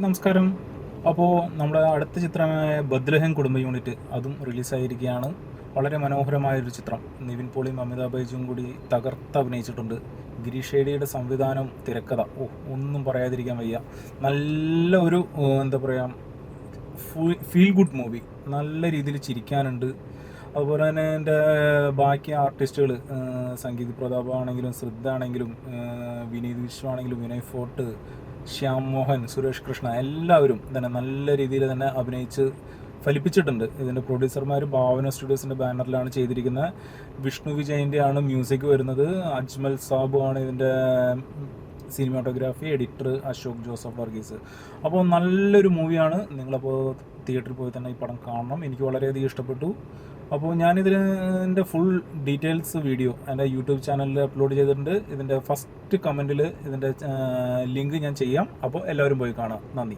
നമസ്കാരം. അപ്പോൾ നമ്മുടെ അടുത്ത ചിത്രമായ ബദ്ലഹേം കുടുംബ യൂണിറ്റ് അതും റിലീസായിരിക്കുകയാണ്. വളരെ മനോഹരമായൊരു ചിത്രം. നിവിൻ പോളിയും അമിതാഭ് ബച്ചനും കൂടി തകർത്ത് അഭിനയിച്ചിട്ടുണ്ട്. ഗിരീഷ് ഷേഡിയുടെ സംവിധാനം, തിരക്കഥ ഒന്നും പറയാതിരിക്കാൻ വയ്യ. നല്ല ഒരു എന്താ പറയുക, ഫീൽ ഗുഡ് മൂവി. നല്ല രീതിയിൽ ചിരിക്കാനുണ്ട്. അതുപോലെ തന്നെ എൻ്റെ ബാക്കി ആർട്ടിസ്റ്റുകൾ, സംഗീത് പ്രതാപ് ആണെങ്കിലും ശ്രദ്ധ ആണെങ്കിലും വിനീത് വിശ്വ വിനയ് ഫോർട്ട്, ശ്യാം മോഹൻ, സുരേഷ് കൃഷ്ണ എല്ലാവരും തന്നെ നല്ല രീതിയിൽ തന്നെ അഭിനയിച്ച് ഫലിപ്പിച്ചിട്ടുണ്ട്. ഇതിൻ്റെ പ്രൊഡ്യൂസർമാർ ഭാവന സ്റ്റുഡിയോസിൻ്റെ ബാനറിലാണ് ചെയ്തിരിക്കുന്നത്. വിഷ്ണു വിജയൻ്റെ ആണ് മ്യൂസിക് വരുന്നത്. അജ്മൽ സാബു ആണ് ഇതിൻ്റെ cinematography, editor Ashok Joseph Varghese. അപ്പോൾ നല്ലൊരു മൂവിയാണ്. നിങ്ങളപ്പോൾ തിയേറ്ററിൽ പോയി തന്നെ ഈ പടം കാണണം. എനിക്ക് വളരെയധികം ഇഷ്ടപ്പെട്ടു. അപ്പോൾ ഞാനിതിൻ്റെ ഫുൾ ഡീറ്റെയിൽസ് വീഡിയോ എൻ്റെ യൂട്യൂബ് ചാനലിൽ അപ്ലോഡ് ചെയ്തിട്ടുണ്ട്. ഇതിൻ്റെ ഫസ്റ്റ് കമൻറ്റിൽ ഇതിൻ്റെ ലിങ്ക് ഞാൻ ചെയ്യാം. അപ്പോൾ എല്ലാവരും പോയി കാണാം. നന്ദി.